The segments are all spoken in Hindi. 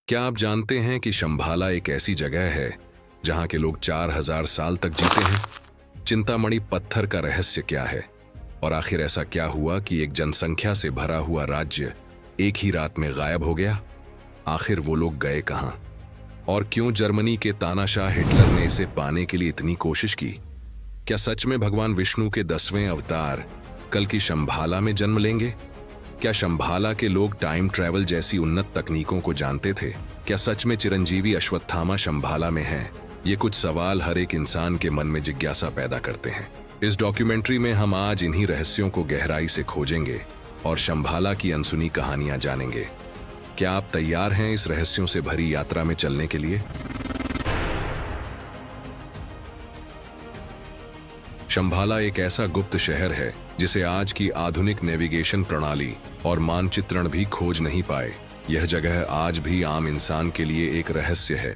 क्या आप जानते हैं कि शंभाला एक ऐसी जगह है जहां के लोग 4000 साल तक जीते हैं? चिंतामणि पत्थर का रहस्य क्या है और आखिर ऐसा क्या हुआ कि एक जनसंख्या से भरा हुआ राज्य एक ही रात में गायब हो गया? आखिर वो लोग गए कहां और क्यों जर्मनी के तानाशाह हिटलर ने इसे पाने के लिए इतनी कोशिश की? क्या सच में भगवान विष्णु के 10वें अवतार कल की शंभाला में जन्म लेंगे? क्या शंभाला के लोग टाइम ट्रैवल जैसी उन्नत तकनीकों को जानते थे? क्या सच में चिरंजीवी अश्वत्थामा शंभाला में हैं? ये कुछ सवाल हर एक इंसान के मन में जिज्ञासा पैदा करते हैं। इस डॉक्यूमेंट्री में हम आज इन्हीं रहस्यों को गहराई से खोजेंगे और शंभाला की अनसुनी कहानियां जानेंगे। क्या आप तैयार हैं इस रहस्यों से भरी यात्रा में चलने के लिए? शंभाला एक ऐसा गुप्त शहर है जिसे आज की आधुनिक नेविगेशन प्रणाली और मानचित्रण भी खोज नहीं पाए। यह जगह आज भी आम इंसान के लिए एक रहस्य है।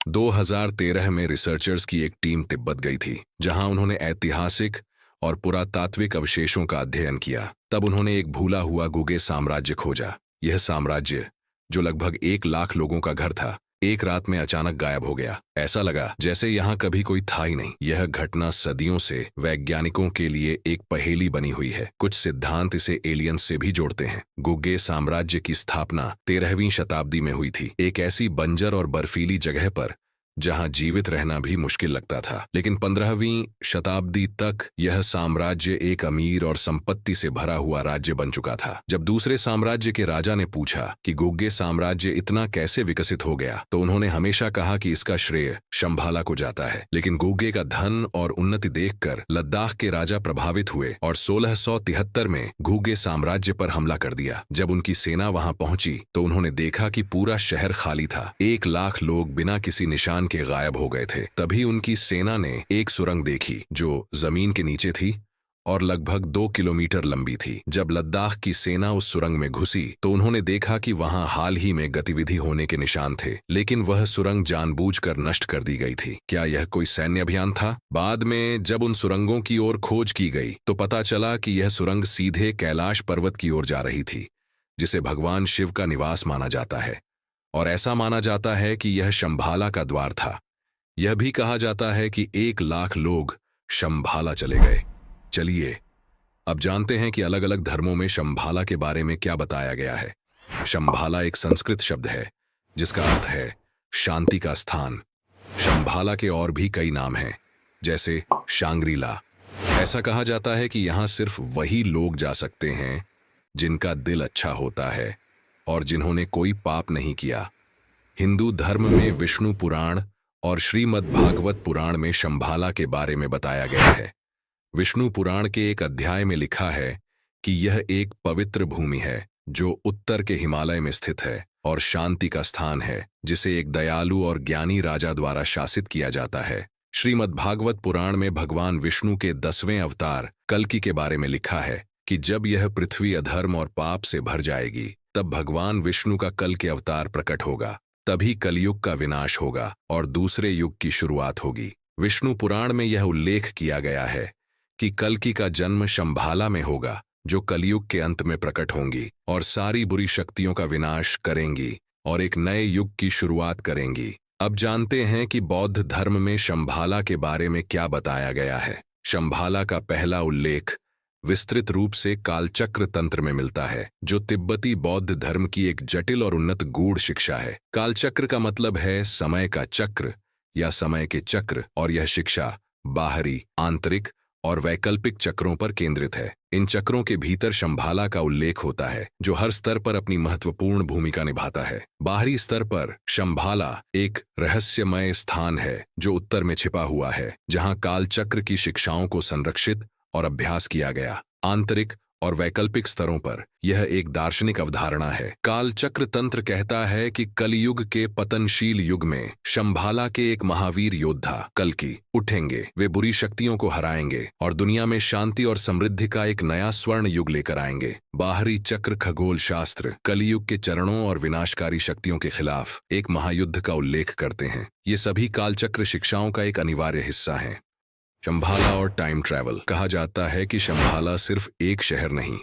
2013 में रिसर्चर्स की एक टीम तिब्बत गई थी, जहां उन्होंने ऐतिहासिक और पुरातात्विक अवशेषों का अध्ययन किया। तब उन्होंने एक भूला हुआ गुगे साम्राज्य खोजा। यह साम्राज्य, जो लगभग 1 लाख लोगों का घर था, एक रात में अचानक गायब हो गया। ऐसा लगा जैसे यहाँ कभी कोई था ही नहीं। यह घटना सदियों से वैज्ञानिकों के लिए एक पहेली बनी हुई है। कुछ सिद्धांत इसे एलियंस से भी जोड़ते हैं। गुगे साम्राज्य की स्थापना 13वीं शताब्दी में हुई थी, एक ऐसी बंजर और बर्फीली जगह पर जहां जीवित रहना भी मुश्किल लगता था। लेकिन 15वीं शताब्दी तक यह साम्राज्य एक अमीर और संपत्ति से भरा हुआ राज्य बन चुका था। जब दूसरे साम्राज्य के राजा ने पूछा कि गुगे साम्राज्य इतना कैसे विकसित हो गया, तो उन्होंने हमेशा कहा कि इसका श्रेय शंभाला को जाता है। लेकिन गुगे का धन और उन्नति देखकर लद्दाख के राजा प्रभावित हुए और 1673 में गुगे साम्राज्य पर हमला कर दिया। जब उनकी सेना वहां पहुंची तो उन्होंने देखा कि पूरा शहर खाली था। 1 लाख लोग बिना किसी निशान के गायब हो गए थे। तभी उनकी सेना ने एक सुरंग देखी जो जमीन के नीचे थी और लगभग 2 किलोमीटर लंबी थी। जब लद्दाख की सेना उस सुरंग में घुसी तो उन्होंने देखा कि वहां हाल ही में गतिविधि होने के निशान थे, लेकिन वह सुरंग जानबूझकर नष्ट कर दी गई थी। क्या यह कोई सैन्य अभियान था? बाद में जब उन सुरंगों की ओर खोज की गई तो पता चला कि यह सुरंग सीधे कैलाश पर्वत की ओर जा रही थी, जिसे भगवान शिव का निवास माना जाता है। और ऐसा माना जाता है कि यह शंभाला का द्वार था। यह भी कहा जाता है कि 1 लाख लोग शंभाला चले गए। चलिए अब जानते हैं कि अलग अलग धर्मों में शंभाला के बारे में क्या बताया गया है। शंभाला एक संस्कृत शब्द है जिसका अर्थ है शांति का स्थान। शंभाला के और भी कई नाम हैं, जैसे शांग्रीला। ऐसा कहा जाता है कि यहां सिर्फ वही लोग जा सकते हैं जिनका दिल अच्छा होता है और जिन्होंने कोई पाप नहीं किया। हिंदू धर्म में विष्णु पुराण और श्रीमद् भागवत पुराण में शंभाला के बारे में बताया गया है। विष्णु पुराण के एक अध्याय में लिखा है कि यह एक पवित्र भूमि है जो उत्तर के हिमालय में स्थित है और शांति का स्थान है, जिसे एक दयालु और ज्ञानी राजा द्वारा शासित किया जाता है। श्रीमद् भागवत पुराण में भगवान विष्णु के 10वें अवतार कल्कि के बारे में लिखा है कि जब यह पृथ्वी अधर्म और पाप से भर जाएगी तब भगवान विष्णु का कल के अवतार प्रकट होगा। तभी कलयुग का विनाश होगा और दूसरे युग की शुरुआत होगी। विष्णु पुराण में यह उल्लेख किया गया है कि कल्कि का जन्म शंभाला में होगा, जो कलयुग के अंत में प्रकट होंगी और सारी बुरी शक्तियों का विनाश करेंगी और एक नए युग की शुरुआत करेंगी। अब जानते हैं कि बौद्ध धर्म में शंभाला के बारे में क्या बताया गया है। शंभाला का पहला उल्लेख विस्तृत रूप से कालचक्र तंत्र में मिलता है, जो तिब्बती बौद्ध धर्म की एक जटिल और उन्नत गूढ़ शिक्षा है। कालचक्र का मतलब है समय का चक्र या समय के चक्र, और यह शिक्षा बाहरी, आंतरिक और वैकल्पिक चक्रों पर केंद्रित है। इन चक्रों के भीतर शंभाला का उल्लेख होता है, जो हर स्तर पर अपनी महत्वपूर्ण भूमिका निभाता है। बाहरी स्तर पर शंभाला एक रहस्यमय स्थान है जो उत्तर में छिपा हुआ है, जहां कालचक्र की शिक्षाओं को संरक्षित और अभ्यास किया गया। आंतरिक और वैकल्पिक स्तरों पर यह एक दार्शनिक अवधारणा है। कालचक्र तंत्र कहता है कि कलयुग के पतनशील युग में शंभाला के एक महावीर योद्धा कल्कि उठेंगे। वे बुरी शक्तियों को हराएंगे और दुनिया में शांति और समृद्धि का एक नया स्वर्ण युग लेकर आएंगे। बाहरी चक्र खगोल शास्त्र कलयुग के चरणों और विनाशकारी शक्तियों के खिलाफ एक महायुद्ध का उल्लेख करते हैं। ये सभी कालचक्र शिक्षाओं का एक अनिवार्य हिस्सा है। शंभाला और टाइम ट्रैवल। कहा जाता है कि शंभाला सिर्फ एक शहर नहीं,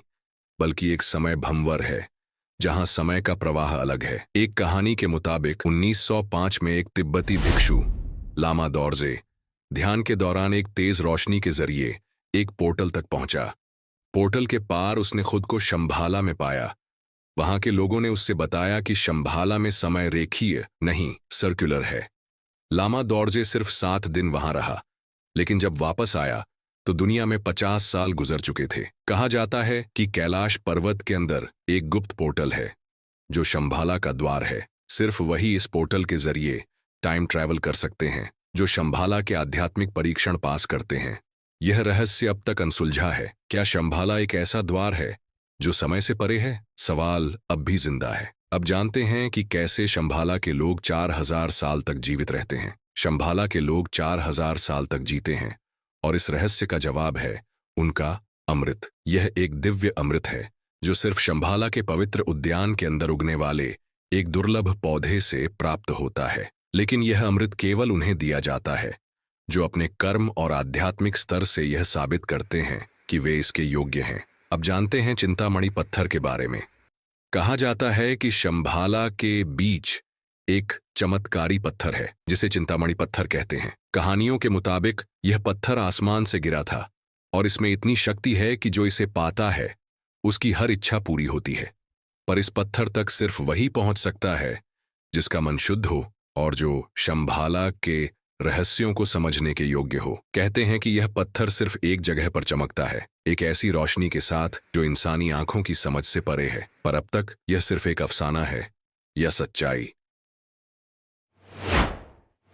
बल्कि एक समय भंवर है जहां समय का प्रवाह अलग है। एक कहानी के मुताबिक 1905 में एक तिब्बती भिक्षु लामा दोरजे ध्यान के दौरान एक तेज रोशनी के जरिए एक पोर्टल तक पहुंचा। पोर्टल के पार उसने खुद को शंभाला में पाया। वहां के लोगों ने उससे बताया कि शंभाला में समय रेखीय नहीं, सर्कुलर है। लामा दोरजे सिर्फ 7 दिन वहां रहा, लेकिन जब वापस आया तो दुनिया में 50 साल गुजर चुके थे। कहा जाता है कि कैलाश पर्वत के अंदर एक गुप्त पोर्टल है जो शंभाला का द्वार है। सिर्फ वही इस पोर्टल के जरिए टाइम ट्रैवल कर सकते हैं जो शंभाला के आध्यात्मिक परीक्षण पास करते हैं। यह रहस्य अब तक अनसुलझा है। क्या शंभाला एक ऐसा द्वार है जो समय से परे है? सवाल अब भी जिंदा है। अब जानते हैं कि कैसे शंभाला के लोग 4000 साल तक जीवित रहते हैं। शंभाला के लोग 4000 साल तक जीते हैं और इस रहस्य का जवाब है उनका अमृत। यह एक दिव्य अमृत है जो सिर्फ शंभाला के पवित्र उद्यान के अंदर उगने वाले एक दुर्लभ पौधे से प्राप्त होता है। लेकिन यह अमृत केवल उन्हें दिया जाता है जो अपने कर्म और आध्यात्मिक स्तर से यह साबित करते हैं कि वे इसके योग्य हैं। अब जानते हैं चिंतामणि पत्थर के बारे में। कहा जाता है कि शंभाला के बीच एक चमत्कारी पत्थर है जिसे चिंतामणि पत्थर कहते हैं। कहानियों के मुताबिक यह पत्थर आसमान से गिरा था और इसमें इतनी शक्ति है कि जो इसे पाता है उसकी हर इच्छा पूरी होती है। पर इस पत्थर तक सिर्फ वही पहुंच सकता है जिसका मन शुद्ध हो और जो शंभाला के रहस्यों को समझने के योग्य हो। कहते हैं कि यह पत्थर सिर्फ एक जगह पर चमकता है, एक ऐसी रोशनी के साथ जो इंसानी आंखों की समझ से परे है। पर अब तक यह सिर्फ एक अफसाना है या सच्चाई।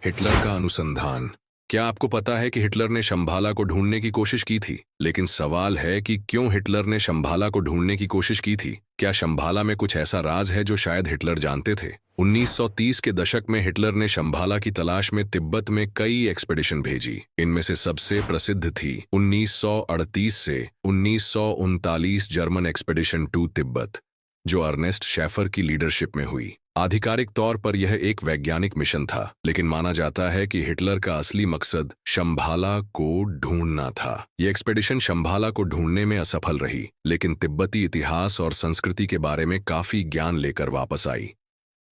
हिटलर का अनुसंधान। क्या आपको पता है कि हिटलर ने शंभाला को ढूंढने की कोशिश की थी? लेकिन सवाल है कि क्यों हिटलर ने शंभाला को ढूंढने की कोशिश की थी? क्या शंभाला में कुछ ऐसा राज है जो शायद हिटलर जानते थे? 1930 के दशक में हिटलर ने शंभाला की तलाश में तिब्बत में कई एक्सपेडिशन भेजी। इनमें से सबसे प्रसिद्ध थी 1938 से 1939 जर्मन एक्सपेडिशन टू तिब्बत, जो अर्नेस्ट शेफर की लीडरशिप में हुई। आधिकारिक तौर पर यह एक वैज्ञानिक मिशन था, लेकिन माना जाता है कि हिटलर का असली मकसद शंभाला को ढूंढना था। यह एक्सपेडिशन शंभाला को ढूंढने में असफल रही, लेकिन तिब्बती इतिहास और संस्कृति के बारे में काफी ज्ञान लेकर वापस आई।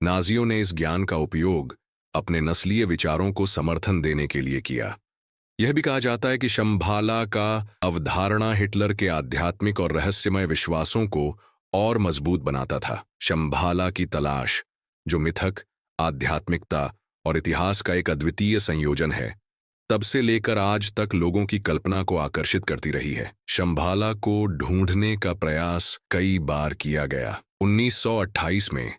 नाजियों ने इस ज्ञान का उपयोग अपने नस्लीय विचारों को समर्थन देने के लिए किया। यह भी कहा जाता है कि शंभाला का अवधारणा हिटलर के आध्यात्मिक और रहस्यमय विश्वासों को और मजबूत बनाता था। शंभाला की तलाश, जो मिथक, आध्यात्मिकता और इतिहास का एक अद्वितीय संयोजन है, तब से लेकर आज तक लोगों की कल्पना को आकर्षित करती रही है। शंभाला को ढूंढने का प्रयास कई बार किया गया। 1928 में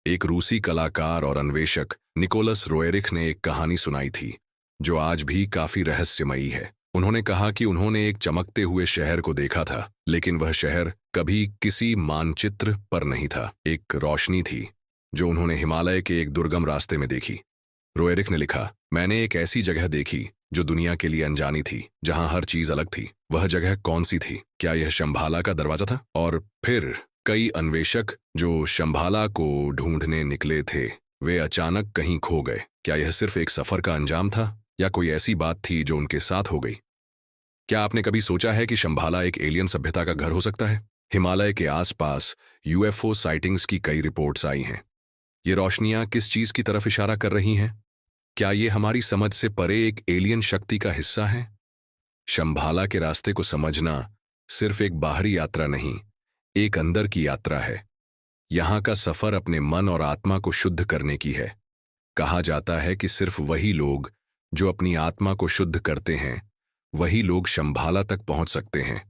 एक रूसी कलाकार और अन्वेषक निकोलस रोएरिख ने एक कहानी सुनाई थी जो आज भी काफी रहस्यमयी है। उन्होंने कहा कि उन्होंने एक चमकते हुए शहर को देखा था, लेकिन वह शहर कभी किसी मानचित्र पर नहीं था। एक रोशनी थी जो उन्होंने हिमालय के एक दुर्गम रास्ते में देखी। रोएरिख ने लिखा, मैंने एक ऐसी जगह देखी जो दुनिया के लिए अनजानी थी, जहां हर चीज अलग थी। वह जगह कौन सी थी? क्या यह शंभाला का दरवाजा था? और फिर कई अन्वेषक जो शंभाला को ढूंढने निकले थे, वे अचानक कहीं खो गए। क्या यह सिर्फ एक सफर का अंजाम था या कोई ऐसी बात थी जो उनके साथ हो गई? क्या आपने कभी सोचा है कि शंभाला एक एलियन सभ्यता का घर हो सकता है? हिमालय के आसपास यूएफओ साइटिंग्स की कई रिपोर्ट्स आई हैं। ये रोशनियां किस चीज की तरफ इशारा कर रही हैं? क्या ये हमारी समझ से परे एक एलियन शक्ति का हिस्सा है? शंभाला के रास्ते को समझना सिर्फ एक बाहरी यात्रा नहीं, एक अंदर की यात्रा है। यहां का सफर अपने मन और आत्मा को शुद्ध करने की है। कहा जाता है कि सिर्फ वही लोग जो अपनी आत्मा को शुद्ध करते हैं, वही लोग शंभाला तक पहुंच सकते हैं।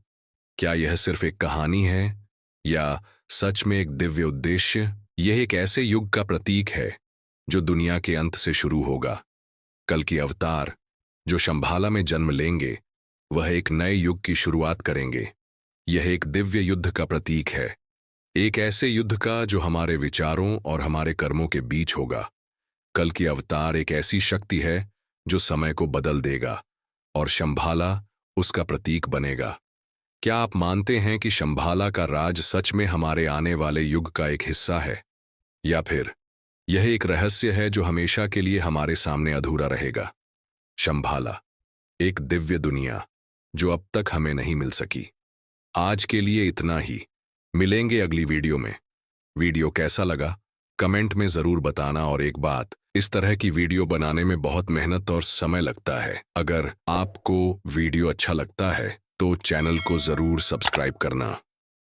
क्या यह सिर्फ एक कहानी है या सच में एक दिव्य उद्देश्य? यह एक ऐसे युग का प्रतीक है जो दुनिया के अंत से शुरू होगा। कल की अवतार जो शंभाला में जन्म लेंगे, वह एक नए युग की शुरुआत करेंगे। यह एक दिव्य युद्ध का प्रतीक है, एक ऐसे युद्ध का जो हमारे विचारों और हमारे कर्मों के बीच होगा। कल की अवतार एक ऐसी शक्ति है जो समय को बदल देगा और शंभाला उसका प्रतीक बनेगा। क्या आप मानते हैं कि शंभाला का राज सच में हमारे आने वाले युग का एक हिस्सा है, या फिर यह एक रहस्य है जो हमेशा के लिए हमारे सामने अधूरा रहेगा? शंभाला, एक दिव्य दुनिया जो अब तक हमें नहीं मिल सकी। आज के लिए इतना ही। मिलेंगे अगली वीडियो में। वीडियो कैसा लगा कमेंट में जरूर बताना। और एक बात, इस तरह की वीडियो बनाने में बहुत मेहनत और समय लगता है। अगर आपको वीडियो अच्छा लगता है तो चैनल को जरूर सब्सक्राइब करना।